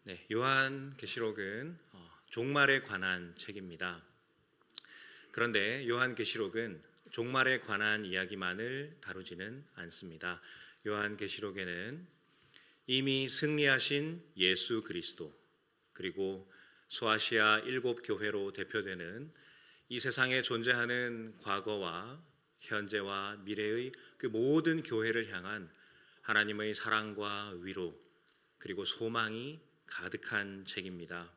네, 요한계시록은 종말에 관한 책입니다. 그런데 요한계시록은 종말에 관한 이야기만을 다루지는 않습니다. 요한계시록에는 이미 승리하신 예수 그리스도, 그리고 소아시아 7교회로 대표되는 이 세상에 존재하는 과거와 현재와 미래의 그 모든 교회를 향한 하나님의 사랑과 위로, 그리고 소망이 가득한 책입니다.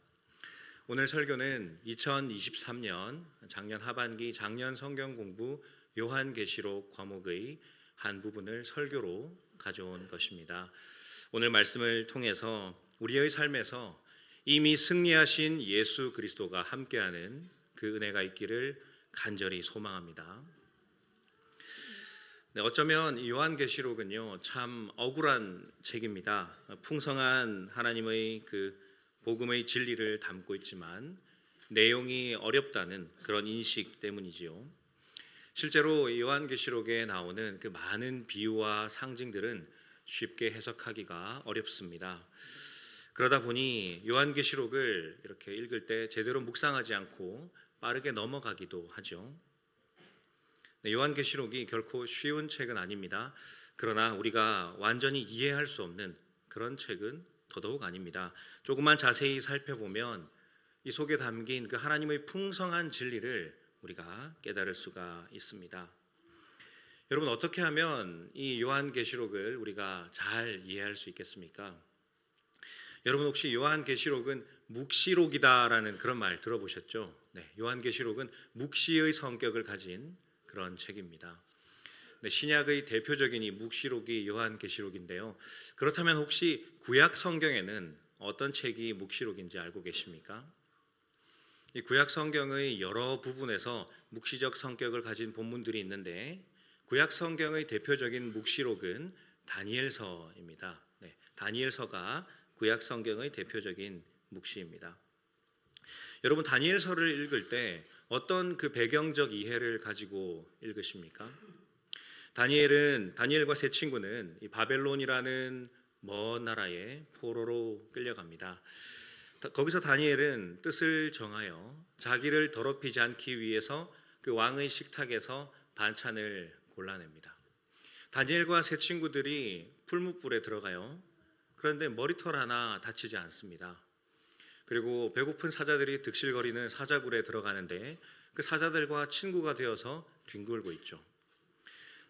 오늘 설교는 2023년 작년 하반기 작년 성경 공부 요한계시록 과목의 한 부분을 설교로 가져온 것입니다. 오늘 말씀을 통해서 우리의 삶에서 이미 승리하신 예수 그리스도가 함께하는 그 은혜가 있기를 간절히 소망합니다. 네, 어쩌면 이 요한계시록은요 참 억울한 책입니다. 풍성한 하나님의 그 복음의 진리를 담고 있지만 내용이 어렵다는 그런 인식 때문이지요. 실제로 요한계시록에 나오는 그 많은 비유와 상징들은 쉽게 해석하기가 어렵습니다. 그러다 보니 요한계시록을 이렇게 읽을 때 제대로 묵상하지 않고 빠르게 넘어가기도 하죠. 요한계시록이 결코 쉬운 책은 아닙니다. 그러나 우리가 완전히 이해할 수 없는 그런 책은 더더욱 아닙니다. 조금만 자세히 살펴보면 이 속에 담긴 그 하나님의 풍성한 진리를 우리가 깨달을 수가 있습니다. 여러분, 어떻게 하면 이 요한계시록을 우리가 잘 이해할 수 있겠습니까? 여러분, 혹시 요한계시록은 묵시록이다라는 그런 말 들어보셨죠? 네, 요한계시록은 묵시의 성격을 가진 그런 책입니다. 네, 신약의 대표적인 이 묵시록이 요한계시록인데요. 그렇다면 혹시 구약 성경에는 어떤 책이 묵시록인지 알고 계십니까? 이 구약 성경의 여러 부분에서 묵시적 성격을 가진 본문들이 있는데 구약 성경의 대표적인 묵시록은 다니엘서입니다. 네, 다니엘서가 구약 성경의 대표적인 묵시입니다. 여러분, 다니엘서를 읽을 때 어떤 그 배경적 이해를 가지고 읽으십니까? 다니엘과 세 친구는 이 바벨론이라는 먼 나라에 포로로 끌려갑니다. 거기서 다니엘은 뜻을 정하여 자기를 더럽히지 않기 위해서 그 왕의 식탁에서 반찬을 골라냅니다. 다니엘과 세 친구들이 풀무불에 들어가요. 그런데 머리털 하나 다치지 않습니다. 그리고 배고픈 사자들이 득실거리는 사자굴에 들어가는데 그 사자들과 친구가 되어서 뒹굴고 있죠.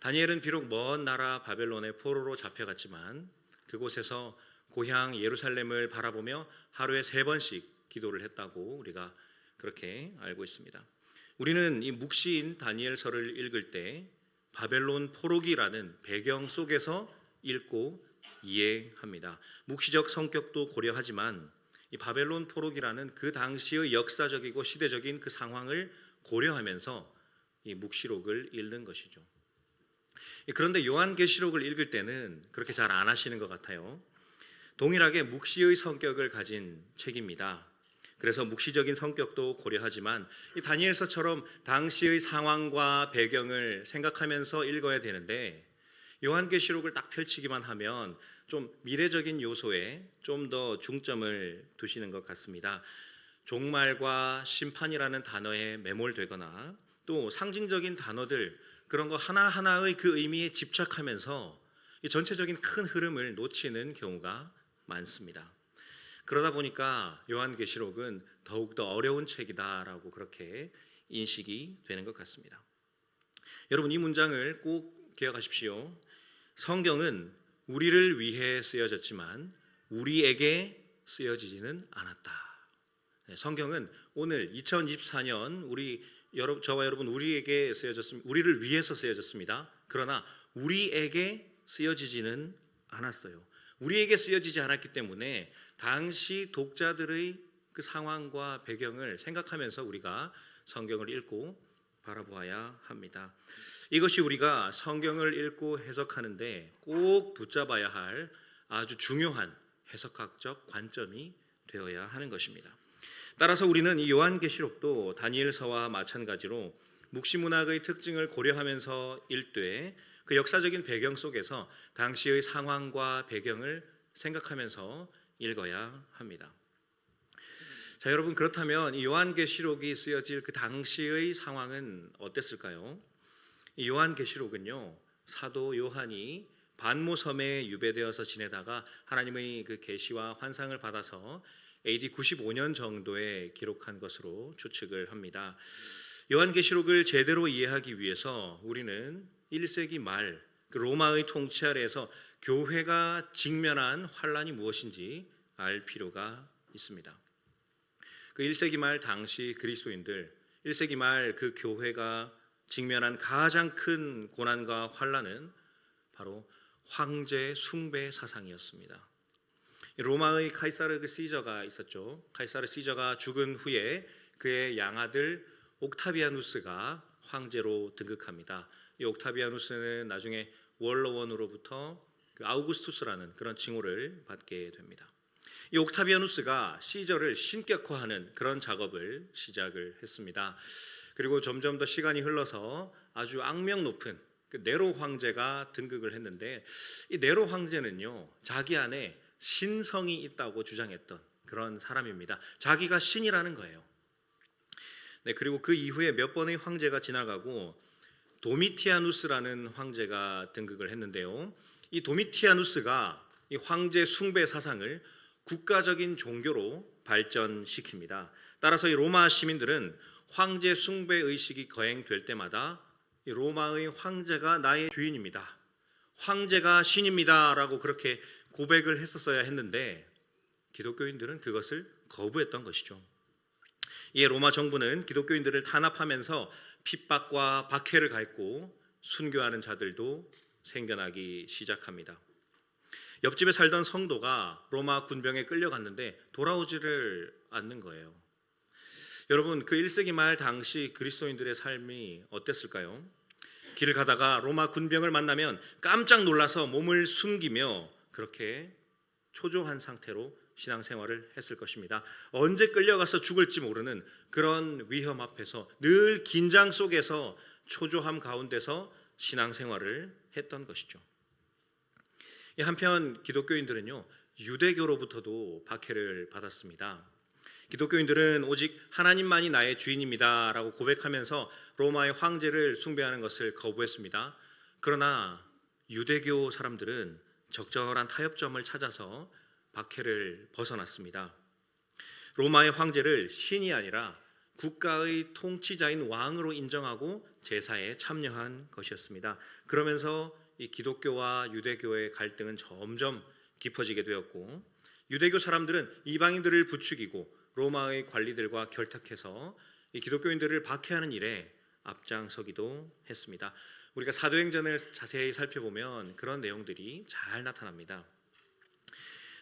다니엘은 비록 먼 나라 바벨론의 포로로 잡혀갔지만 그곳에서 고향 예루살렘을 바라보며 하루에 3번씩 기도를 했다고 우리가 그렇게 알고 있습니다. 우리는 이 묵시인 다니엘서를 읽을 때 바벨론 포로기라는 배경 속에서 읽고 이해합니다. 묵시적 성격도 고려하지만 이 바벨론 포로기라는 그 당시의 역사적이고 시대적인 그 상황을 고려하면서 이 묵시록을 읽는 것이죠. 그런데 요한계시록을 읽을 때는 그렇게 잘 안 하시는 것 같아요. 동일하게 묵시의 성격을 가진 책입니다. 그래서 묵시적인 성격도 고려하지만 이 다니엘서처럼 당시의 상황과 배경을 생각하면서 읽어야 되는데 요한계시록을 딱 펼치기만 하면 좀 미래적인 요소에 좀 더 중점을 두시는 것 같습니다. 종말과 심판이라는 단어에 매몰되거나 또 상징적인 단어들 그런 거 하나하나의 그 의미에 집착하면서 이 전체적인 큰 흐름을 놓치는 경우가 많습니다. 그러다 보니까 요한계시록은 더욱더 어려운 책이다라고 그렇게 인식이 되는 것 같습니다. 여러분, 이 문장을 꼭 기억하십시오. 성경은 우리를 위해 쓰여졌지만 우리에게 쓰여지지는 않았다. 성경은 오늘 2024년 저와 여러분 우리에게 쓰여졌습니다. 우리를 위해서 쓰여졌습니다. 그러나 우리에게 쓰여지지는 않았어요. 우리에게 쓰여지지 않았기 때문에 당시 독자들의 그 상황과 배경을 생각하면서 우리가 성경을 읽고 바라보아야 합니다. 이것이 우리가 성경을 읽고 해석하는데 꼭 붙잡아야 할 아주 중요한 해석학적 관점이 되어야 하는 것입니다. 따라서 우리는 이 요한계시록도 다니엘서와 마찬가지로 묵시문학의 특징을 고려하면서 읽되 그 역사적인 배경 속에서 당시의 상황과 배경을 생각하면서 읽어야 합니다. 자, 여러분, 그렇다면 이 요한계시록이 쓰여질 그 당시의 상황은 어땠을까요? 이 요한계시록은요, 사도 요한이 반모섬에 유배되어서 지내다가 하나님의 그 계시와 환상을 받아서 AD 95년 정도에 기록한 것으로 추측을 합니다. 요한계시록을 제대로 이해하기 위해서 우리는 1세기 말 그 로마의 통치 아래에서 교회가 직면한 환란이 무엇인지 알 필요가 있습니다. 그 1세기 말 당시 그리스도인들, 1세기 말 그 교회가 직면한 가장 큰 고난과 환란은 바로 황제 숭배 사상이었습니다. 로마의 카이사르 시저가 있었죠. 카이사르 시저가 죽은 후에 그의 양아들 옥타비아누스가 황제로 등극합니다. 이 옥타비아누스는 나중에 원로원으로부터 그 아우구스투스라는 그런 칭호를 받게 됩니다. 이 옥타비아누스가 시저를 신격화하는 그런 작업을 시작을 했습니다. 그리고 점점 더 시간이 흘러서 아주 악명 높은 그 네로 황제가 등극을 했는데, 이 네로 황제는요, 자기 안에 신성이 있다고 주장했던 그런 사람입니다. 자기가 신이라는 거예요. 네, 그리고 그 이후에 몇 번의 황제가 지나가고 도미티아누스라는 황제가 등극을 했는데요. 이 도미티아누스가 이 황제 숭배 사상을 국가적인 종교로 발전시킵니다. 따라서 이 로마 시민들은 황제 숭배 의식이 거행될 때마다 이 로마의 황제가 나의 주인입니다, 황제가 신입니다라고 그렇게 고백을 했었어야 했는데, 기독교인들은 그것을 거부했던 것이죠. 이에 로마 정부는 기독교인들을 탄압하면서 핍박과 박해를 가했고 순교하는 자들도 생겨나기 시작합니다. 옆집에 살던 성도가 로마 군병에 끌려갔는데 돌아오지를 않는 거예요. 여러분, 그 1세기 말 당시 그리스도인들의 삶이 어땠을까요? 길을 가다가 로마 군병을 만나면 깜짝 놀라서 몸을 숨기며 그렇게 초조한 상태로 신앙생활을 했을 것입니다. 언제 끌려가서 죽을지 모르는 그런 위험 앞에서 늘 긴장 속에서 초조함 가운데서 신앙생활을 했던 것이죠. 한편 기독교인들은요, 유대교로부터도 박해를 받았습니다. 기독교인들은 오직 하나님만이 나의 주인입니다 라고 고백하면서 로마의 황제를 숭배하는 것을 거부했습니다. 그러나 유대교 사람들은 적절한 타협점을 찾아서 박해를 벗어났습니다. 로마의 황제를 신이 아니라 국가의 통치자인 왕으로 인정하고 제사에 참여한 것이었습니다. 그러면서 이 기독교와 유대교의 갈등은 점점 깊어지게 되었고, 유대교 사람들은 이방인들을 부추기고 로마의 관리들과 결탁해서 이 기독교인들을 박해하는 일에 앞장서기도 했습니다. 우리가 사도행전을 자세히 살펴보면 그런 내용들이 잘 나타납니다.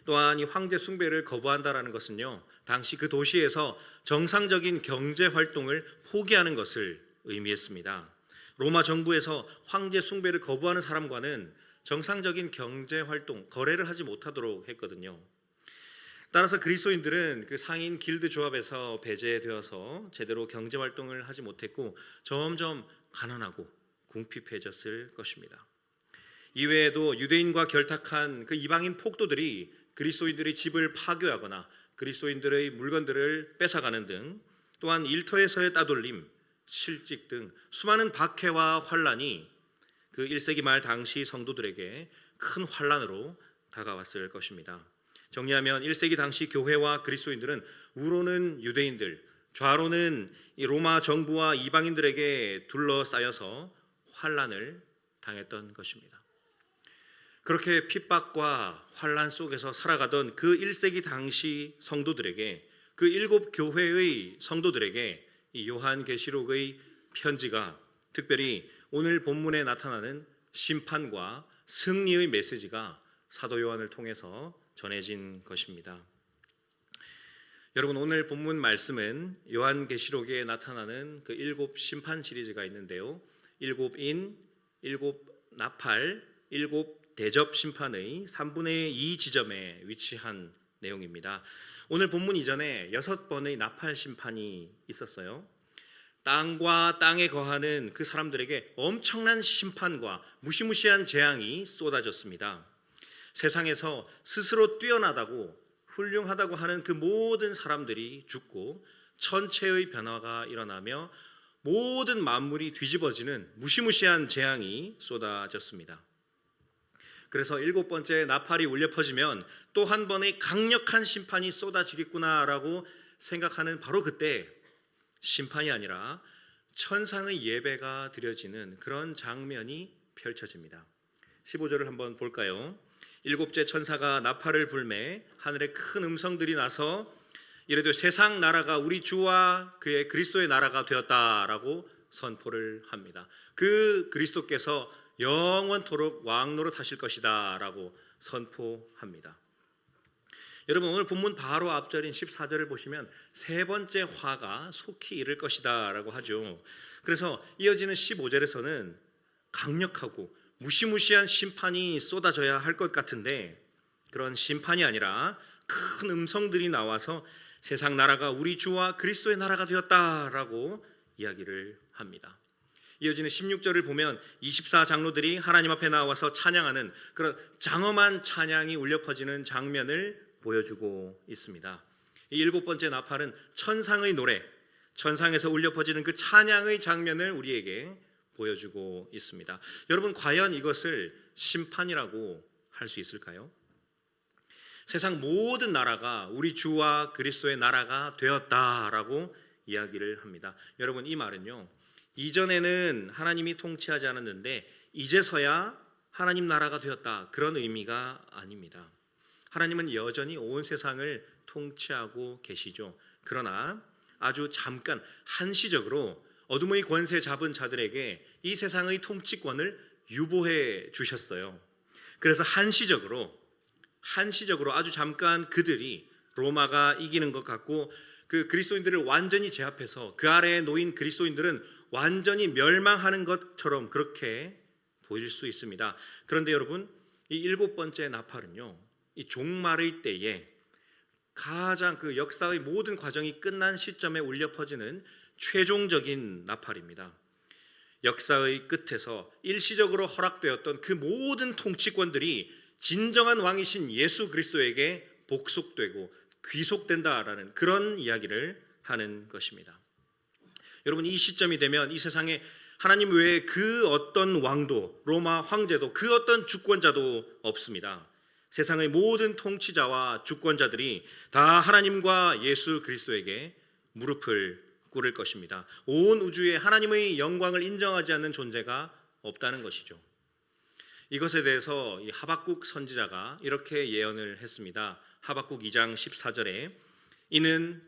또한 이 황제 숭배를 거부한다라는 것은요, 당시 그 도시에서 정상적인 경제 활동을 포기하는 것을 의미했습니다. 로마 정부에서 황제 숭배를 거부하는 사람과는 정상적인 경제 활동, 거래를 하지 못하도록 했거든요. 따라서 그리스도인들은 그 상인 길드 조합에서 배제되어서 제대로 경제 활동을 하지 못했고 점점 가난하고 궁핍해졌을 것입니다. 이외에도 유대인과 결탁한 그 이방인 폭도들이 그리스도인들의 집을 파괴하거나 그리스도인들의 물건들을 뺏어가는 등, 또한 일터에서의 따돌림, 실직 등 수많은 박해와 환란이 그 1세기 말 당시 성도들에게 큰 환란으로 다가왔을 것입니다. 정리하면 1세기 당시 교회와 그리스도인들은 우로는 유대인들, 좌로는 이 로마 정부와 이방인들에게 둘러싸여서 환란을 당했던 것입니다. 그렇게 핍박과 환란 속에서 살아가던 그 1세기 당시 성도들에게, 그 7교회의 성도들에게 이 요한계시록의 편지가, 특별히 오늘 본문에 나타나는 심판과 승리의 메시지가 사도 요한을 통해서 전해진 것입니다. 여러분, 오늘 본문 말씀은 요한계시록에 나타나는 그 7 심판 시리즈가 있는데요, 7인, 7 나팔, 7 대접 심판의 3분의 2 지점에 위치한 내용입니다. 오늘 본문 이전에 6번의 나팔 심판이 있었어요. 땅과 땅에 거하는 그 사람들에게 엄청난 심판과 무시무시한 재앙이 쏟아졌습니다. 세상에서 스스로 뛰어나다고 훌륭하다고 하는 그 모든 사람들이 죽고 천체의 변화가 일어나며 모든 만물이 뒤집어지는 무시무시한 재앙이 쏟아졌습니다. 그래서 일곱 번째 나팔이 울려 퍼지면 또 한 번의 강력한 심판이 쏟아지겠구나라고 생각하는 바로 그때 심판이 아니라 천상의 예배가 드려지는 그런 장면이 펼쳐집니다. 15절을 한번 볼까요? 일곱째 천사가 나팔을 불매 하늘에 큰 음성들이 나서 이르되 세상 나라가 우리 주와 그의 그리스도의 나라가 되었다라고 선포를 합니다. 그 그리스도께서 영원토록 왕노릇 하실 것이다 라고 선포합니다. 여러분, 오늘 본문 바로 앞절인 14절을 보시면 세 번째 화가 속히 이를 것이다 라고 하죠. 그래서 이어지는 15절에서는 강력하고 무시무시한 심판이 쏟아져야 할 것 같은데 그런 심판이 아니라 큰 음성들이 나와서 세상 나라가 우리 주와 그리스도의 나라가 되었다라고 이야기를 합니다. 이어지는 16절을 보면 24장로들이 하나님 앞에 나와서 찬양하는 그런 장엄한 찬양이 울려 퍼지는 장면을 보여주고 있습니다. 이 일곱 번째 나팔은 천상의 노래, 천상에서 울려 퍼지는 그 찬양의 장면을 우리에게 보여주고 있습니다. 여러분, 과연 이것을 심판이라고 할 수 있을까요? 세상 모든 나라가 우리 주와 그리스도의 나라가 되었다라고 이야기를 합니다. 여러분, 이 말은요, 이전에는 하나님이 통치하지 않았는데 이제서야 하나님 나라가 되었다, 그런 의미가 아닙니다. 하나님은 여전히 온 세상을 통치하고 계시죠. 그러나 아주 잠깐 한시적으로 어둠의 권세 잡은 자들에게 이 세상의 통치권을 유보해 주셨어요. 그래서 한시적으로 아주 잠깐 그들이 로마가 이기는 것 같고 그 그리스도인들을 완전히 제압해서 그 아래에 놓인 그리스도인들은 완전히 멸망하는 것처럼 그렇게 보일 수 있습니다. 그런데 여러분, 이 일곱 번째 나팔은요, 이 종말의 때에 가장 그 역사의 모든 과정이 끝난 시점에 울려 퍼지는 최종적인 나팔입니다. 역사의 끝에서 일시적으로 허락되었던 그 모든 통치권들이 진정한 왕이신 예수 그리스도에게 복속되고 귀속된다라는 그런 이야기를 하는 것입니다. 여러분, 이 시점이 되면 이 세상에 하나님 외에 그 어떤 왕도, 로마 황제도, 그 어떤 주권자도 없습니다. 세상의 모든 통치자와 주권자들이 다 하나님과 예수 그리스도에게 무릎을 꿇을 것입니다. 온 우주에 하나님의 영광을 인정하지 않는 존재가 없다는 것이죠. 이것에 대해서 이 하박국 선지자가 이렇게 예언을 했습니다. 하박국 2장 14절에 이는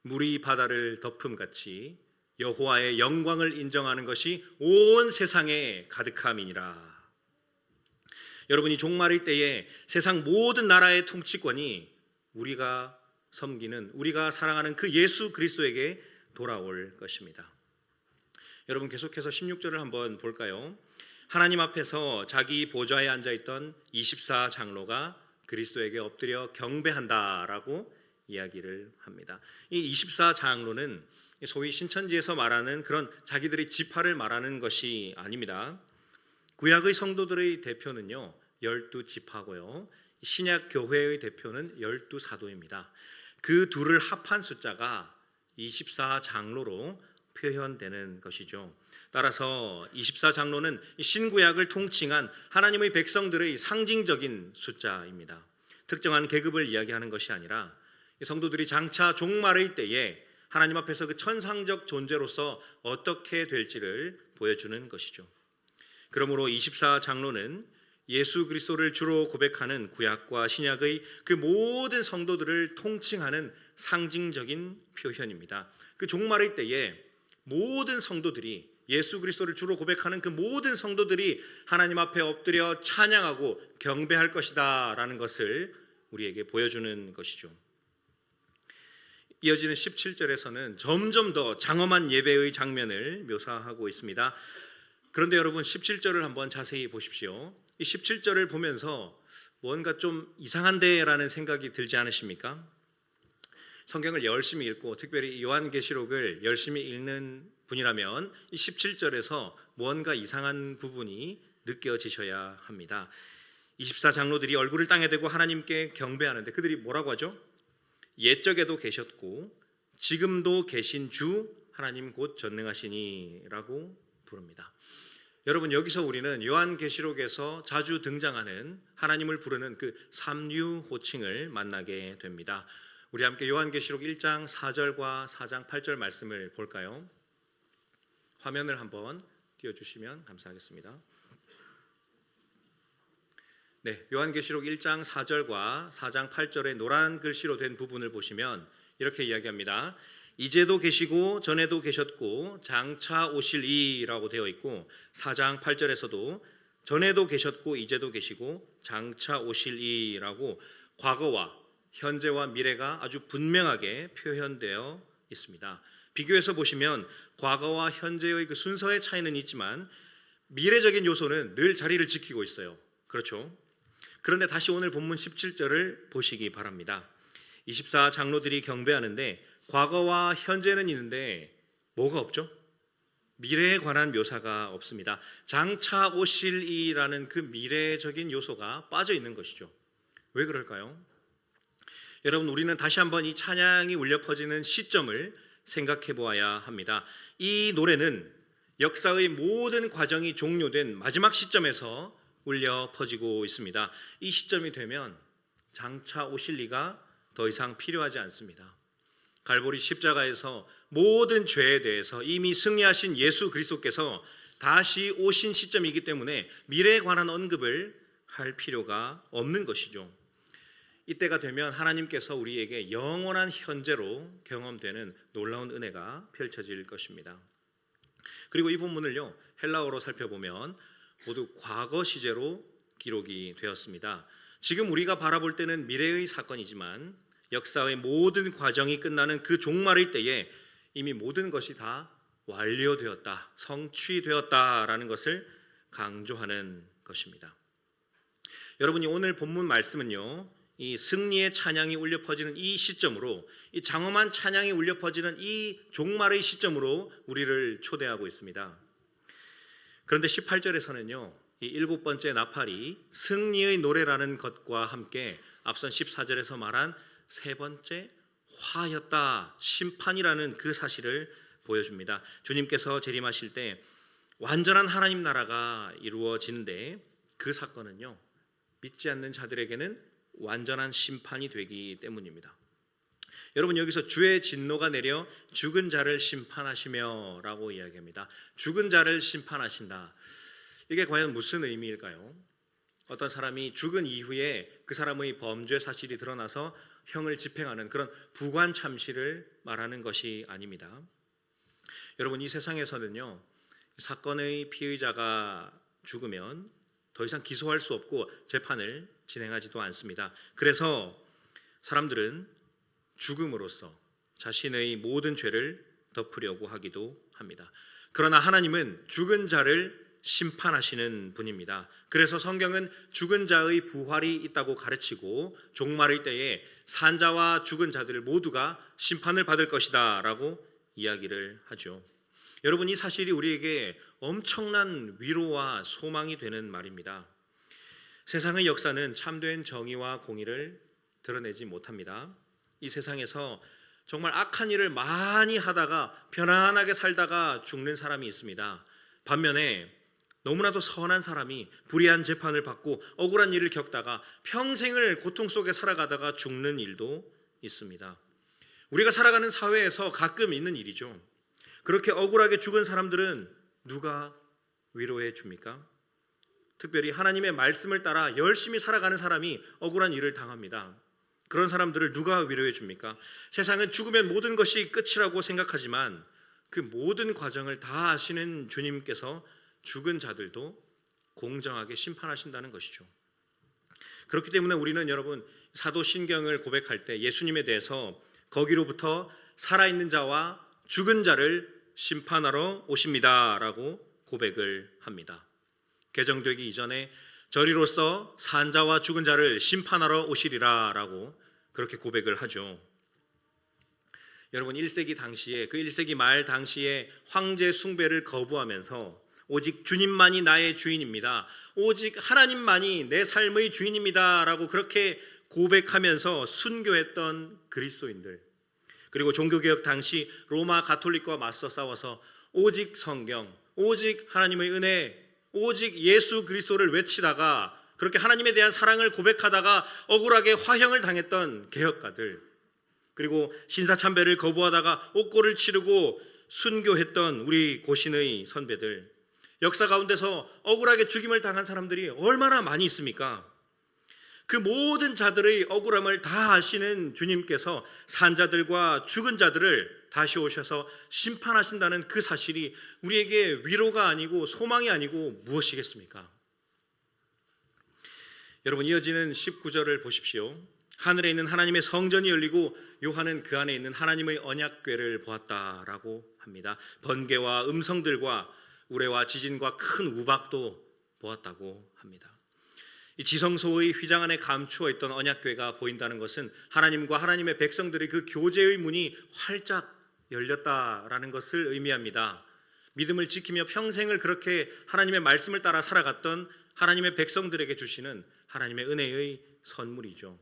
물이 바다를 덮음같이 여호와의 영광을 인정하는 것이 온 세상에 가득함이니라. 여러분이 종말의 때에 세상 모든 나라의 통치권이 우리가 섬기는, 우리가 사랑하는 그 예수 그리스도에게 돌아올 것입니다. 여러분, 계속해서 16절을 한번 볼까요? 하나님 앞에서 자기 보좌에 앉아있던 24장로가 그리스도에게 엎드려 경배한다라고 이야기를 합니다. 이 24장로는 소위 신천지에서 말하는 그런 자기들의 지파를 말하는 것이 아닙니다. 구약의 성도들의 대표는요 12지파고요 신약 교회의 대표는 12사도입니다. 그 둘을 합한 숫자가 24장로로 표현되는 것이죠. 따라서 24장로는 신구약을 통칭한 하나님의 백성들의 상징적인 숫자입니다. 특정한 계급을 이야기하는 것이 아니라 성도들이 장차 종말의 때에 하나님 앞에서 그 천상적 존재로서 어떻게 될지를 보여주는 것이죠. 그러므로 24장로는 예수 그리스도를 주로 고백하는 구약과 신약의 그 모든 성도들을 통칭하는 상징적인 표현입니다. 그 종말의 때에 모든 성도들이 예수 그리스도를 주로 고백하는 그 모든 성도들이 하나님 앞에 엎드려 찬양하고 경배할 것이다 라는 것을 우리에게 보여주는 것이죠. 이어지는 17절에서는 점점 더 장엄한 예배의 장면을 묘사하고 있습니다. 그런데 여러분 17절을 한번 자세히 보십시오. 이 17절을 보면서 뭔가 좀 이상한데 라는 생각이 들지 않으십니까? 성경을 열심히 읽고 특별히 요한계시록을 열심히 읽는 분이라면 이 17절에서 뭔가 이상한 부분이 느껴지셔야 합니다. 24장로들이 얼굴을 땅에 대고 하나님께 경배하는데 그들이 뭐라고 하죠? 옛적에도 계셨고 지금도 계신 주 하나님 곧 전능하시니라고 부릅니다. 여러분, 여기서 우리는 요한계시록에서 자주 등장하는 하나님을 부르는 그 삼류 호칭을 만나게 됩니다. 우리 함께 요한계시록 1장 4절과 4장 8절 말씀을 볼까요? 화면을 한번 띄워주시면 감사하겠습니다. 네, 요한계시록 1장 4절과 4장 8절의 노란 글씨로 된 부분을 보시면 이렇게 이야기합니다. 이제도 계시고 전에도 계셨고 장차 오실 이라고 되어 있고 4장 8절에서도 전에도 계셨고 이제도 계시고 장차 오실 이라고 과거와 현재와 미래가 아주 분명하게 표현되어 있습니다. 비교해서 보시면 과거와 현재의 그 순서의 차이는 있지만 미래적인 요소는 늘 자리를 지키고 있어요. 그렇죠? 그런데 다시 오늘 본문 17절을 보시기 바랍니다. 24장로들이 경배하는데 과거와 현재는 있는데 뭐가 없죠? 미래에 관한 묘사가 없습니다. 장차 오실 이라는 그 미래적인 요소가 빠져 있는 것이죠. 왜 그럴까요? 여러분, 우리는 다시 한번 이 찬양이 울려 퍼지는 시점을 생각해 보아야 합니다. 이 노래는 역사의 모든 과정이 종료된 마지막 시점에서 울려 퍼지고 있습니다. 이 시점이 되면 장차 오실 이가 더 이상 필요하지 않습니다. 갈보리 십자가에서 모든 죄에 대해서 이미 승리하신 예수 그리스도께서 다시 오신 시점이기 때문에 미래에 관한 언급을 할 필요가 없는 것이죠. 이때가 되면 하나님께서 우리에게 영원한 현재로 경험되는 놀라운 은혜가 펼쳐질 것입니다. 그리고 이 본문을요, 헬라어로 살펴보면 모두 과거 시제로 기록이 되었습니다. 지금 우리가 바라볼 때는 미래의 사건이지만 역사의 모든 과정이 끝나는 그 종말의 때에 이미 모든 것이 다 완료되었다, 성취되었다라는 것을 강조하는 것입니다. 여러분이 오늘 본문 말씀은요, 이 승리의 찬양이 울려 퍼지는 이 시점으로, 이 장엄한 찬양이 울려 퍼지는 이 종말의 시점으로 우리를 초대하고 있습니다. 그런데 18절에서는요, 이 일곱 번째 나팔이 승리의 노래라는 것과 함께 앞선 14절에서 말한 세 번째 화였다, 심판이라는 그 사실을 보여줍니다. 주님께서 재림하실 때 완전한 하나님 나라가 이루어지는데 그 사건은요, 믿지 않는 자들에게는 완전한 심판이 되기 때문입니다. 여러분, 여기서 주의 진노가 내려 죽은 자를 심판하시며 라고 이야기합니다. 죽은 자를 심판하신다. 이게 과연 무슨 의미일까요? 어떤 사람이 죽은 이후에 그 사람의 범죄 사실이 드러나서 형을 집행하는 그런 부관 참시를 말하는 것이 아닙니다. 여러분, 이 세상에서는요, 사건의 피의자가 죽으면 더 이상 기소할 수 없고 재판을 진행하지도 않습니다. 그래서 사람들은 죽음으로써 자신의 모든 죄를 덮으려고 하기도 합니다. 그러나 하나님은 죽은 자를 심판하시는 분입니다. 그래서 성경은 죽은 자의 부활이 있다고 가르치고 종말의 때에 산자와 죽은 자들 모두가 심판을 받을 것이다 라고 이야기를 하죠. 여러분, 이 사실이 우리에게 엄청난 위로와 소망이 되는 말입니다. 세상의 역사는 참된 정의와 공의를 드러내지 못합니다. 이 세상에서 정말 악한 일을 많이 하다가 편안하게 살다가 죽는 사람이 있습니다. 반면에 너무나도 선한 사람이 불의한 재판을 받고 억울한 일을 겪다가 평생을 고통 속에 살아가다가 죽는 일도 있습니다. 우리가 살아가는 사회에서 가끔 있는 일이죠. 그렇게 억울하게 죽은 사람들은 누가 위로해 줍니까? 특별히 하나님의 말씀을 따라 열심히 살아가는 사람이 억울한 일을 당합니다. 그런 사람들을 누가 위로해 줍니까? 세상은 죽으면 모든 것이 끝이라고 생각하지만 그 모든 과정을 다 아시는 주님께서 죽은 자들도 공정하게 심판하신다는 것이죠. 그렇기 때문에 우리는 여러분, 사도신경을 고백할 때 예수님에 대해서 거기로부터 살아있는 자와 죽은 자를 심판하러 오십니다 라고 고백을 합니다. 개정되기 이전에 저리로서 산 자와 죽은 자를 심판하러 오시리라 라고 그렇게 고백을 하죠. 여러분, 1세기 당시에, 그 1세기 말 당시에 황제 숭배를 거부하면서 오직 주님만이 나의 주인입니다, 오직 하나님만이 내 삶의 주인입니다 라고 그렇게 고백하면서 순교했던 그리스도인들, 그리고 종교개혁 당시 로마 가톨릭과 맞서 싸워서 오직 성경, 오직 하나님의 은혜, 오직 예수 그리스도를 외치다가 그렇게 하나님에 대한 사랑을 고백하다가 억울하게 화형을 당했던 개혁가들, 그리고 신사참배를 거부하다가 옥고를 치르고 순교했던 우리 고신의 선배들, 역사 가운데서 억울하게 죽임을 당한 사람들이 얼마나 많이 있습니까? 그 모든 자들의 억울함을 다 아시는 주님께서 산자들과 죽은 자들을 다시 오셔서 심판하신다는 그 사실이 우리에게 위로가 아니고 소망이 아니고 무엇이겠습니까? 여러분, 이어지는 19절을 보십시오. 하늘에 있는 하나님의 성전이 열리고 요한은 그 안에 있는 하나님의 언약궤를 보았다라고 합니다. 번개와 음성들과 우레와 지진과 큰 우박도 보았다고 합니다. 이 지성소의 휘장 안에 감추어 있던 언약궤가 보인다는 것은 하나님과 하나님의 백성들의 그 교제의 문이 활짝 열렸다라는 것을 의미합니다. 믿음을 지키며 평생을 그렇게 하나님의 말씀을 따라 살아갔던 하나님의 백성들에게 주시는 하나님의 은혜의 선물이죠.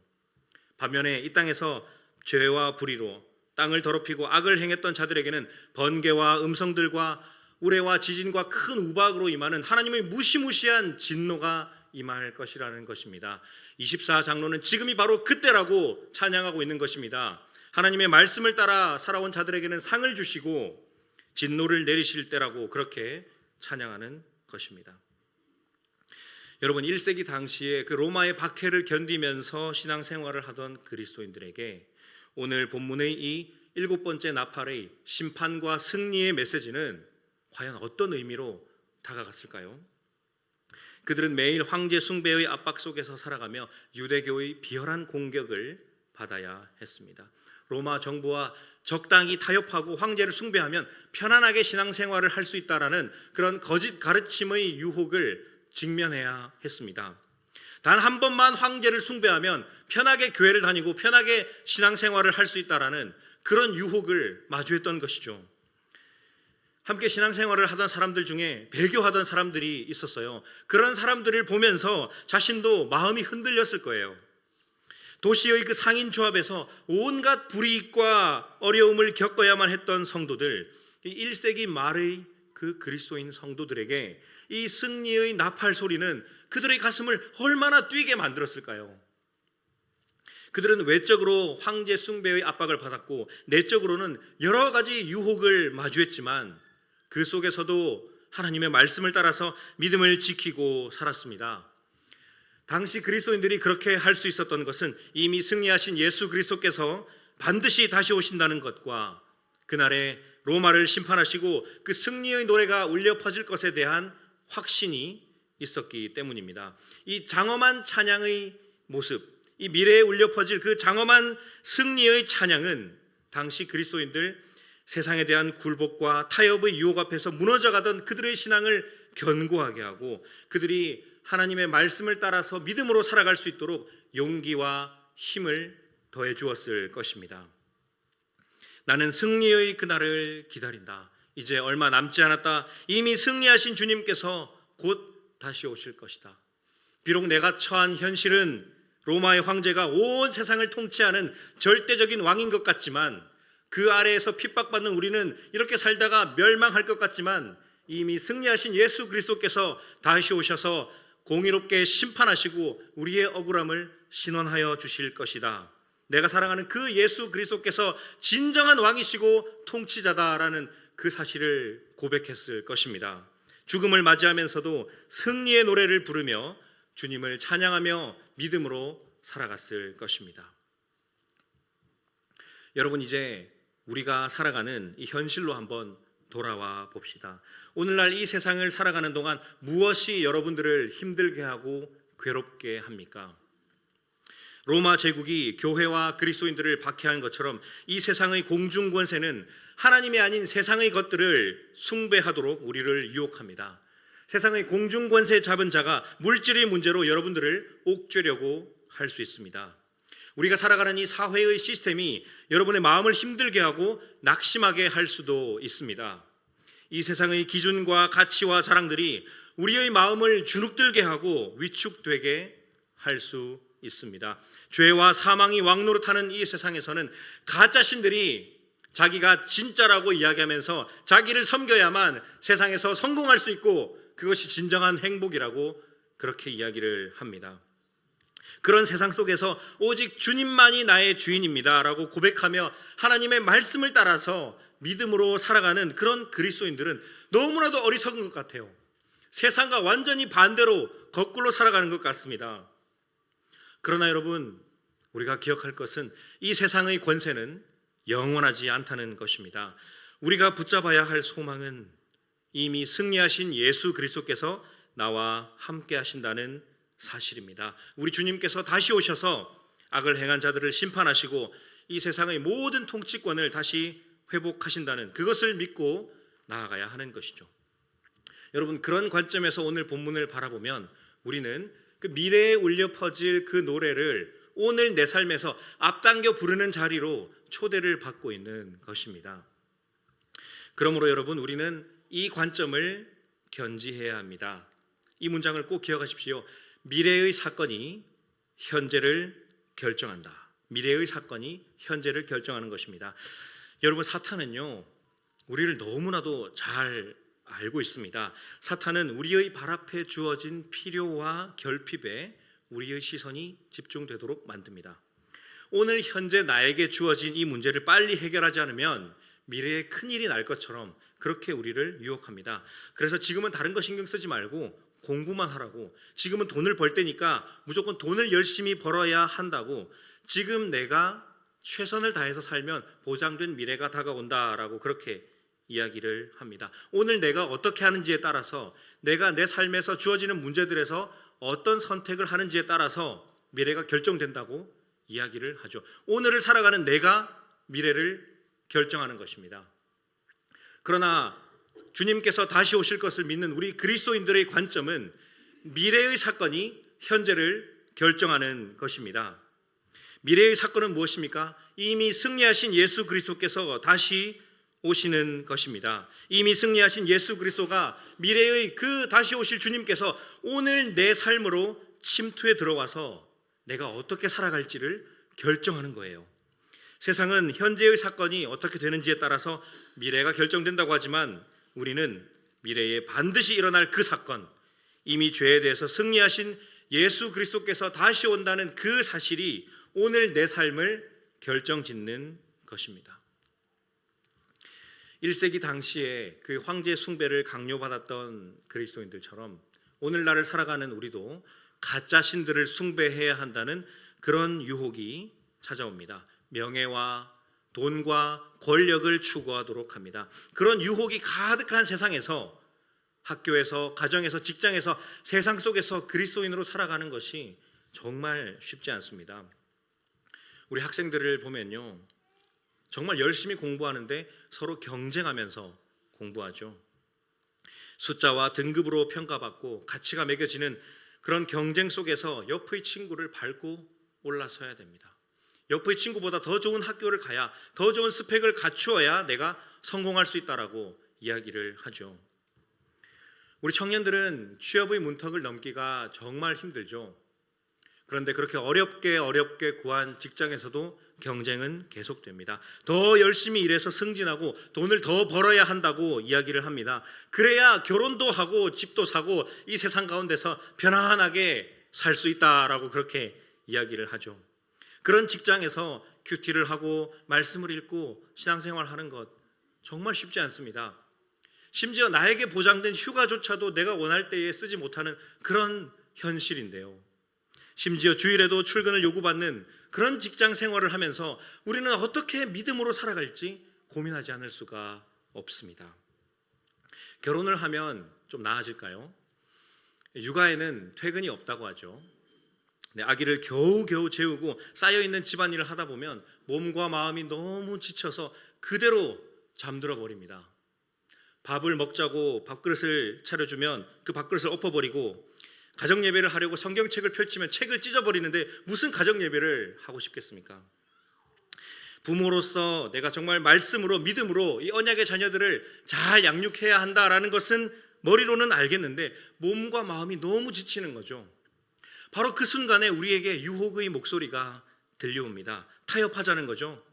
반면에 이 땅에서 죄와 불의로 땅을 더럽히고 악을 행했던 자들에게는 번개와 음성들과 우레와 지진과 큰 우박으로 임하는 하나님의 무시무시한 진노가 임할 것이라는 것입니다. 24장로는 지금이 바로 그때라고 찬양하고 있는 것입니다. 하나님의 말씀을 따라 살아온 자들에게는 상을 주시고 진노를 내리실 때라고 그렇게 찬양하는 것입니다. 여러분, 1세기 당시에 그 로마의 박해를 견디면서 신앙생활을 하던 그리스도인들에게 오늘 본문의 이 7번째 나팔의 심판과 승리의 메시지는 과연 어떤 의미로 다가갔을까요? 그들은 매일 황제 숭배의 압박 속에서 살아가며 유대교의 비열한 공격을 받아야 했습니다. 로마 정부와 적당히 타협하고 황제를 숭배하면 편안하게 신앙생활을 할 수 있다라는 그런 거짓 가르침의 유혹을 직면해야 했습니다. 단 한 번만 황제를 숭배하면 편하게 교회를 다니고 편하게 신앙생활을 할 수 있다라는 그런 유혹을 마주했던 것이죠. 함께 신앙생활을 하던 사람들 중에 배교하던 사람들이 있었어요. 그런 사람들을 보면서 자신도 마음이 흔들렸을 거예요. 도시의 그 상인 조합에서 온갖 불이익과 어려움을 겪어야만 했던 성도들, 1세기 말의 그 그리스도인 성도들에게 이 승리의 나팔 소리는 그들의 가슴을 얼마나 뛰게 만들었을까요? 그들은 외적으로 황제 숭배의 압박을 받았고 내적으로는 여러 가지 유혹을 마주했지만 그 속에서도 하나님의 말씀을 따라서 믿음을 지키고 살았습니다. 당시 그리스도인들이 그렇게 할 수 있었던 것은 이미 승리하신 예수 그리스도께서 반드시 다시 오신다는 것과 그날에 로마를 심판하시고 그 승리의 노래가 울려 퍼질 것에 대한 확신이 있었기 때문입니다. 이 장엄한 찬양의 모습, 이 미래에 울려 퍼질 그 장엄한 승리의 찬양은 당시 그리스도인들 세상에 대한 굴복과 타협의 유혹 앞에서 무너져가던 그들의 신앙을 견고하게 하고 그들이 하나님의 말씀을 따라서 믿음으로 살아갈 수 있도록 용기와 힘을 더해 주었을 것입니다. 나는 승리의 그날을 기다린다. 이제 얼마 남지 않았다. 이미 승리하신 주님께서 곧 다시 오실 것이다. 비록 내가 처한 현실은 로마의 황제가 온 세상을 통치하는 절대적인 왕인 것 같지만 그 아래에서 핍박받는 우리는 이렇게 살다가 멸망할 것 같지만 이미 승리하신 예수 그리스도께서 다시 오셔서 공의롭게 심판하시고 우리의 억울함을 신원하여 주실 것이다. 내가 사랑하는 그 예수 그리스도께서 진정한 왕이시고 통치자다라는 그 사실을 고백했을 것입니다. 죽음을 맞이하면서도 승리의 노래를 부르며 주님을 찬양하며 믿음으로 살아갔을 것입니다. 여러분, 이제 우리가 살아가는 이 현실로 한번 돌아와 봅시다. 오늘날 이 세상을 살아가는 동안 무엇이 여러분들을 힘들게 하고 괴롭게 합니까? 로마 제국이 교회와 그리스도인들을 박해한 것처럼 이 세상의 공중권세는 하나님이 아닌 세상의 것들을 숭배하도록 우리를 유혹합니다. 세상의 공중권세 잡은 자가 물질의 문제로 여러분들을 옥죄려고 할 수 있습니다. 우리가 살아가는 이 사회의 시스템이 여러분의 마음을 힘들게 하고 낙심하게 할 수도 있습니다. 이 세상의 기준과 가치와 자랑들이 우리의 마음을 주눅들게 하고 위축되게 할 수 있습니다. 죄와 사망이 왕노릇하는 이 세상에서는 가짜 신들이 자기가 진짜라고 이야기하면서 자기를 섬겨야만 세상에서 성공할 수 있고 그것이 진정한 행복이라고 그렇게 이야기를 합니다. 그런 세상 속에서 오직 주님만이 나의 주인입니다 라고 고백하며 하나님의 말씀을 따라서 믿음으로 살아가는 그런 그리스도인들은 너무나도 어리석은 것 같아요. 세상과 완전히 반대로 거꾸로 살아가는 것 같습니다. 그러나 여러분, 우리가 기억할 것은 이 세상의 권세는 영원하지 않다는 것입니다. 우리가 붙잡아야 할 소망은 이미 승리하신 예수 그리스도께서 나와 함께 하신다는 사실입니다. 우리 주님께서 다시 오셔서 악을 행한 자들을 심판하시고 이 세상의 모든 통치권을 다시 회복하신다는 그것을 믿고 나아가야 하는 것이죠. 여러분, 그런 관점에서 오늘 본문을 바라보면 우리는 그 미래에 울려 퍼질 그 노래를 오늘 내 삶에서 앞당겨 부르는 자리로 초대를 받고 있는 것입니다. 그러므로 여러분, 우리는 이 관점을 견지해야 합니다. 이 문장을 꼭 기억하십시오. 미래의 사건이 현재를 결정한다. 미래의 사건이 현재를 결정하는 것입니다. 여러분, 사탄은요, 우리를 너무나도 잘 알고 있습니다. 사탄은 우리의 발 앞에 주어진 필요와 결핍에 우리의 시선이 집중되도록 만듭니다. 오늘 현재 나에게 주어진 이 문제를 빨리 해결하지 않으면 미래에 큰일이 날 것처럼 그렇게 우리를 유혹합니다. 그래서 지금은 다른 거 신경 쓰지 말고 공부만 하라고, 지금은 돈을 벌 때니까 무조건 돈을 열심히 벌어야 한다고, 지금 내가 최선을 다해서 살면 보장된 미래가 다가온다라고 그렇게 이야기를 합니다. 오늘 내가 어떻게 하는지에 따라서, 내가 내 삶에서 주어지는 문제들에서 어떤 선택을 하는지에 따라서 미래가 결정된다고 이야기를 하죠. 오늘을 살아가는 내가 미래를 결정하는 것입니다. 그러나 주님께서 다시 오실 것을 믿는 우리 그리스도인들의 관점은 미래의 사건이 현재를 결정하는 것입니다. 미래의 사건은 무엇입니까? 이미 승리하신 예수 그리스도께서 다시 오시는 것입니다. 이미 승리하신 예수 그리스도가 미래의 그 다시 오실 주님께서 오늘 내 삶으로 침투해 들어와서 내가 어떻게 살아갈지를 결정하는 거예요. 세상은 현재의 사건이 어떻게 되는지에 따라서 미래가 결정된다고 하지만 우리는 미래에 반드시 일어날 그 사건, 이미 죄에 대해서 승리하신 예수 그리스도께서 다시 온다는 그 사실이 오늘 내 삶을 결정짓는 것입니다. 1세기 당시에 그 황제 숭배를 강요받았던 그리스도인들처럼 오늘날을 살아가는 우리도 가짜 신들을 숭배해야 한다는 그런 유혹이 찾아옵니다. 명예와 돈과 권력을 추구하도록 합니다. 그런 유혹이 가득한 세상에서, 학교에서, 가정에서, 직장에서, 세상 속에서 그리스도인으로 살아가는 것이 정말 쉽지 않습니다. 우리 학생들을 보면요, 정말 열심히 공부하는데 서로 경쟁하면서 공부하죠. 숫자와 등급으로 평가받고 가치가 매겨지는 그런 경쟁 속에서 옆의 친구를 밟고 올라서야 됩니다. 옆의 친구보다 더 좋은 학교를 가야, 더 좋은 스펙을 갖추어야 내가 성공할 수 있다라고 이야기를 하죠. 우리 청년들은 취업의 문턱을 넘기가 정말 힘들죠. 그런데 그렇게 어렵게 구한 직장에서도 경쟁은 계속됩니다. 더 열심히 일해서 승진하고 돈을 더 벌어야 한다고 이야기를 합니다. 그래야 결혼도 하고 집도 사고 이 세상 가운데서 편안하게 살 수 있다라고 그렇게 이야기를 하죠. 그런 직장에서 큐티를 하고 말씀을 읽고 신앙생활 하는 것 정말 쉽지 않습니다. 심지어 나에게 보장된 휴가조차도 내가 원할 때에 쓰지 못하는 그런 현실인데요. 심지어 주일에도 출근을 요구받는 그런 직장 생활을 하면서 우리는 어떻게 믿음으로 살아갈지 고민하지 않을 수가 없습니다. 결혼을 하면 좀 나아질까요? 육아에는 퇴근이 없다고 하죠. 아기를 겨우겨우 재우고 쌓여있는 집안일을 하다 보면 몸과 마음이 너무 지쳐서 그대로 잠들어 버립니다. 밥을 먹자고 밥그릇을 차려주면 그 밥그릇을 엎어버리고, 가정예배를 하려고 성경책을 펼치면 책을 찢어버리는데 무슨 가정예배를 하고 싶겠습니까? 부모로서 내가 정말 말씀으로, 믿음으로 이 언약의 자녀들을 잘 양육해야 한다라는 것은 머리로는 알겠는데 몸과 마음이 너무 지치는 거죠. 바로 그 순간에 우리에게 유혹의 목소리가 들려옵니다. 타협하자는 거죠.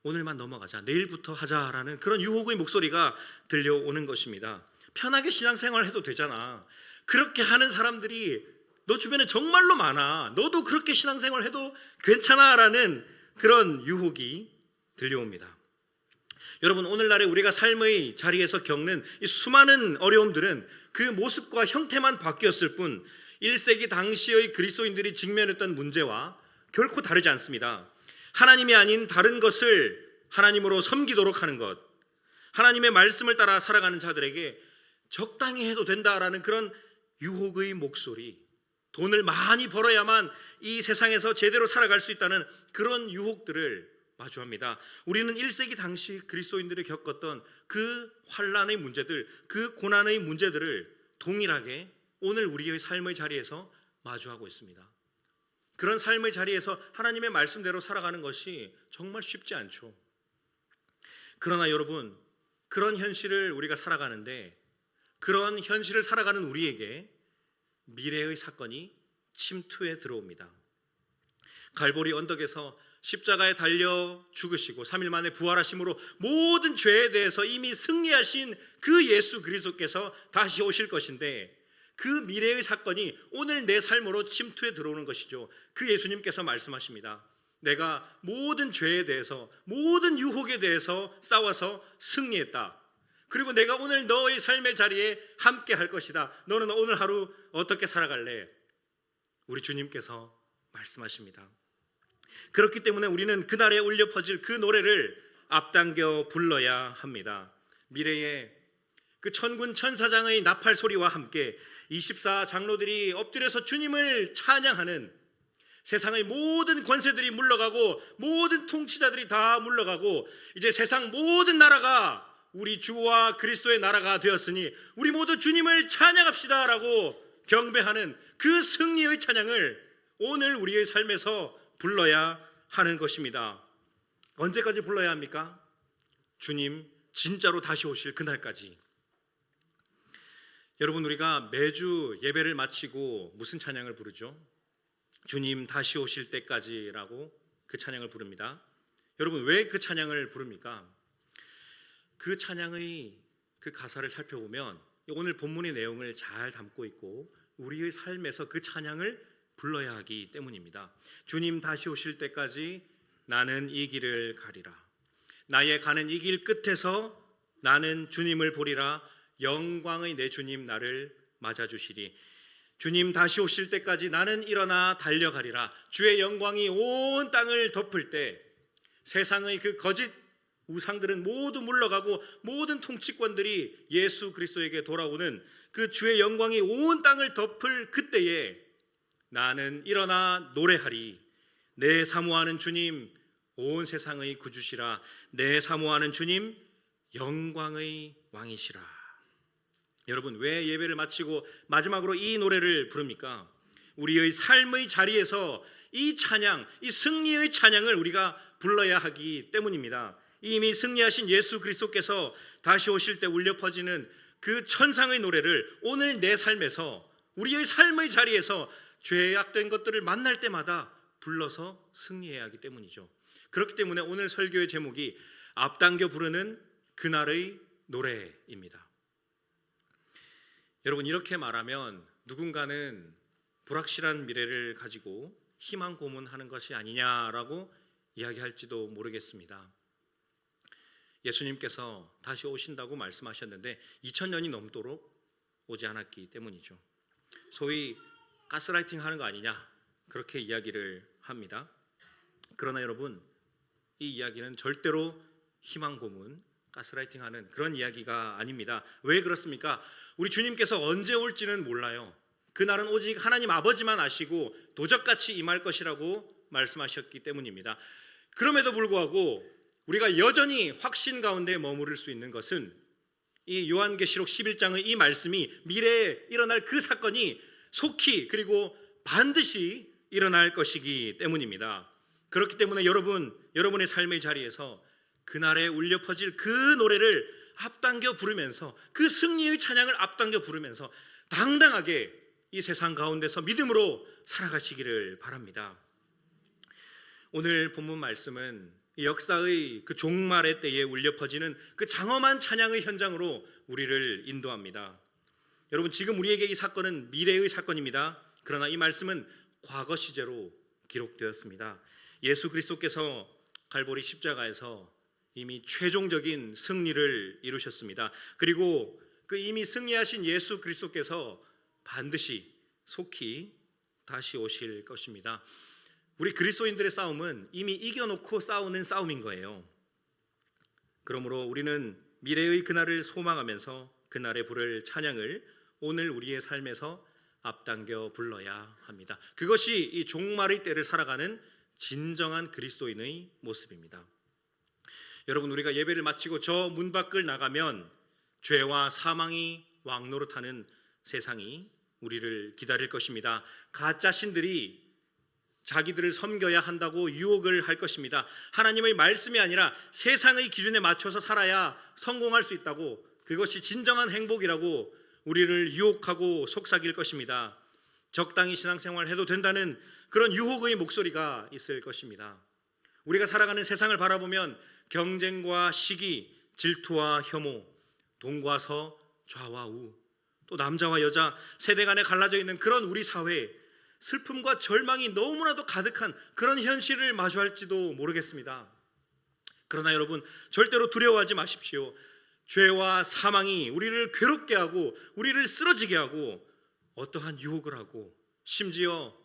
오늘만 넘어가자, 내일부터 하자라는 그런 유혹의 목소리가 들려오는 것입니다. 편하게 신앙생활 해도 되잖아. 그렇게 하는 사람들이 너 주변에 정말로 많아. 너도 그렇게 신앙생활 해도 괜찮아라는 그런 유혹이 들려옵니다. 여러분, 오늘날에 우리가 삶의 자리에서 겪는 이 수많은 어려움들은 그 모습과 형태만 바뀌었을 뿐 1세기 당시의 그리스도인들이 직면했던 문제와 결코 다르지 않습니다. 하나님이 아닌 다른 것을 하나님으로 섬기도록 하는 것, 하나님의 말씀을 따라 살아가는 자들에게 적당히 해도 된다라는 그런 유혹의 목소리, 돈을 많이 벌어야만 이 세상에서 제대로 살아갈 수 있다는 그런 유혹들을 마주합니다. 우리는 1세기 당시 그리스도인들이 겪었던 그 환난의 문제들, 그 고난의 문제들을 동일하게 오늘 우리의 삶의 자리에서 마주하고 있습니다. 그런 삶의 자리에서 하나님의 말씀대로 살아가는 것이 정말 쉽지 않죠. 그러나 여러분, 그런 현실을 우리가 살아가는데, 그런 현실을 살아가는 우리에게 미래의 사건이 침투해 들어옵니다. 갈보리 언덕에서 십자가에 달려 죽으시고 3일 만에 부활하심으로 모든 죄에 대해서 이미 승리하신 그 예수 그리스도께서 다시 오실 것인데, 그 미래의 사건이 오늘 내 삶으로 침투해 들어오는 것이죠. 그 예수님께서 말씀하십니다. 내가 모든 죄에 대해서, 모든 유혹에 대해서 싸워서 승리했다. 그리고 내가 오늘 너의 삶의 자리에 함께 할 것이다. 너는 오늘 하루 어떻게 살아갈래? 우리 주님께서 말씀하십니다. 그렇기 때문에 우리는 그날에 울려 퍼질 그 노래를 앞당겨 불러야 합니다. 미래에 그 천군 천사장의 나팔 소리와 함께 24 장로들이 엎드려서 주님을 찬양하는, 세상의 모든 권세들이 물러가고 모든 통치자들이 다 물러가고 이제 세상 모든 나라가 우리 주와 그리스도의 나라가 되었으니 우리 모두 주님을 찬양합시다 라고 경배하는 그 승리의 찬양을 오늘 우리의 삶에서 불러야 하는 것입니다. 언제까지 불러야 합니까? 주님 진짜로 다시 오실 그날까지. 여러분, 우리가 매주 예배를 마치고 무슨 찬양을 부르죠? 주님 다시 오실 때까지라고 그 찬양을 부릅니다. 여러분, 왜 그 찬양을 부릅니까? 그 찬양의 그 가사를 살펴보면 오늘 본문의 내용을 잘 담고 있고 우리의 삶에서 그 찬양을 불러야 하기 때문입니다. 주님 다시 오실 때까지 나는 이 길을 가리라. 나의 가는 이 길 끝에서 나는 주님을 보리라. 영광의 내 주님 나를 맞아주시리. 주님 다시 오실 때까지 나는 일어나 달려가리라. 주의 영광이 온 땅을 덮을 때 세상의 그 거짓 우상들은 모두 물러가고 모든 통치권들이 예수 그리스도에게 돌아오는 그 주의 영광이 온 땅을 덮을 그때에 나는 일어나 노래하리. 내 사모하는 주님 온 세상의 구주시라. 내 사모하는 주님 영광의 왕이시라. 여러분, 왜 예배를 마치고 마지막으로 이 노래를 부릅니까? 우리의 삶의 자리에서 이 찬양, 이 승리의 찬양을 우리가 불러야 하기 때문입니다. 이미 승리하신 예수 그리스도께서 다시 오실 때 울려 퍼지는 그 천상의 노래를 오늘 내 삶에서, 우리의 삶의 자리에서 죄악된 것들을 만날 때마다 불러서 승리해야 하기 때문이죠. 그렇기 때문에 오늘 설교의 제목이 앞당겨 부르는 그날의 노래입니다. 여러분, 이렇게 말하면 누군가는 불확실한 미래를 가지고 희망 고문하는 것이 아니냐라고 이야기할지도 모르겠습니다. 예수님께서 다시 오신다고 말씀하셨는데 2000년이 넘도록 오지 않았기 때문이죠. 소위 가스라이팅 하는 거 아니냐, 그렇게 이야기를 합니다. 그러나 여러분, 이 이야기는 절대로 희망 고문, 가스라이팅 하는 그런 이야기가 아닙니다. 왜 그렇습니까? 우리 주님께서 언제 올지는 몰라요. 그날은 오직 하나님 아버지만 아시고 도적같이 임할 것이라고 말씀하셨기 때문입니다. 그럼에도 불구하고 우리가 여전히 확신 가운데 머무를 수 있는 것은 이 요한계시록 11장의 이 말씀이 미래에 일어날 그 사건이 속히 그리고 반드시 일어날 것이기 때문입니다. 그렇기 때문에 여러분의 삶의 자리에서 그날에 울려 퍼질 그 노래를 앞당겨 부르면서, 그 승리의 찬양을 앞당겨 부르면서 당당하게 이 세상 가운데서 믿음으로 살아가시기를 바랍니다. 오늘 본문 말씀은 역사의 그 종말의 때에 울려 퍼지는 그 장엄한 찬양의 현장으로 우리를 인도합니다. 여러분, 지금 우리에게 이 사건은 미래의 사건입니다. 그러나 이 말씀은 과거 시제로 기록되었습니다. 예수 그리스도께서 갈보리 십자가에서 이미 최종적인 승리를 이루셨습니다. 그리고 그 이미 승리하신 예수 그리스도께서 반드시 속히 다시 오실 것입니다. 우리 그리스도인들의 싸움은 이미 이겨놓고 싸우는 싸움인 거예요. 그러므로 우리는 미래의 그날을 소망하면서 그날의 부를 찬양을 오늘 우리의 삶에서 앞당겨 불러야 합니다. 그것이 이 종말의 때를 살아가는 진정한 그리스도인의 모습입니다. 여러분, 우리가 예배를 마치고 저 문 밖을 나가면 죄와 사망이 왕노릇하는 세상이 우리를 기다릴 것입니다. 가짜 신들이 자기들을 섬겨야 한다고 유혹을 할 것입니다. 하나님의 말씀이 아니라 세상의 기준에 맞춰서 살아야 성공할 수 있다고, 그것이 진정한 행복이라고 우리를 유혹하고 속삭일 것입니다. 적당히 신앙생활을 해도 된다는 그런 유혹의 목소리가 있을 것입니다. 우리가 살아가는 세상을 바라보면 경쟁과 시기, 질투와 혐오, 동과 서, 좌와 우, 또 남자와 여자, 세대 간에 갈라져 있는 그런 우리 사회, 슬픔과 절망이 너무나도 가득한 그런 현실을 마주할지도 모르겠습니다. 그러나 여러분, 절대로 두려워하지 마십시오. 죄와 사망이 우리를 괴롭게 하고 우리를 쓰러지게 하고 어떠한 유혹을 하고 심지어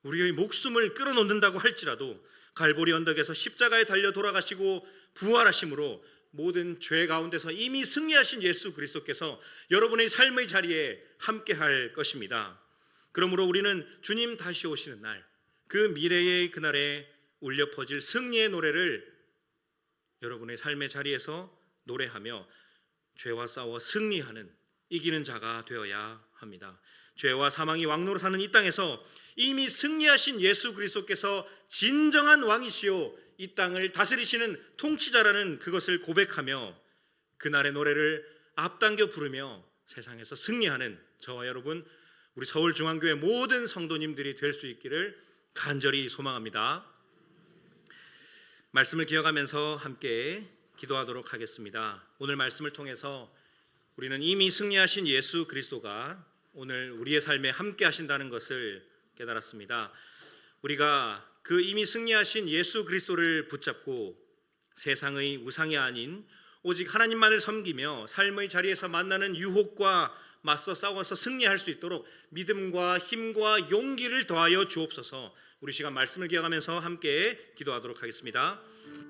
우리의 목숨을 끌어놓는다고 할지라도 갈보리 언덕에서 십자가에 달려 돌아가시고 부활하심으로 모든 죄 가운데서 이미 승리하신 예수 그리스도께서 여러분의 삶의 자리에 함께할 것입니다. 그러므로 우리는 주님 다시 오시는 날, 그 미래의 그날에 울려 퍼질 승리의 노래를 여러분의 삶의 자리에서 노래하며 죄와 싸워 승리하는, 이기는 자가 되어야 합니다. 죄와 사망이 왕노릇하는 이 땅에서 이미 승리하신 예수 그리스도께서 진정한 왕이시요 이 땅을 다스리시는 통치자라는 그것을 고백하며 그날의 노래를 앞당겨 부르며 세상에서 승리하는 저와 여러분, 우리 서울중앙교회 모든 성도님들이 될 수 있기를 간절히 소망합니다. 말씀을 기억하면서 함께 기도하도록 하겠습니다. 오늘 말씀을 통해서 우리는 이미 승리하신 예수 그리스도가 오늘 우리의 삶에 함께 하신다는 것을 깨달았습니다. 우리가 그 이미 승리하신 예수 그리스도를 붙잡고 세상의 우상이 아닌 오직 하나님만을 섬기며 삶의 자리에서 만나는 유혹과 맞서 싸워서 승리할 수 있도록 믿음과 힘과 용기를 더하여 주옵소서. 우리 시간 말씀을 기억하면서 함께 기도하도록 하겠습니다.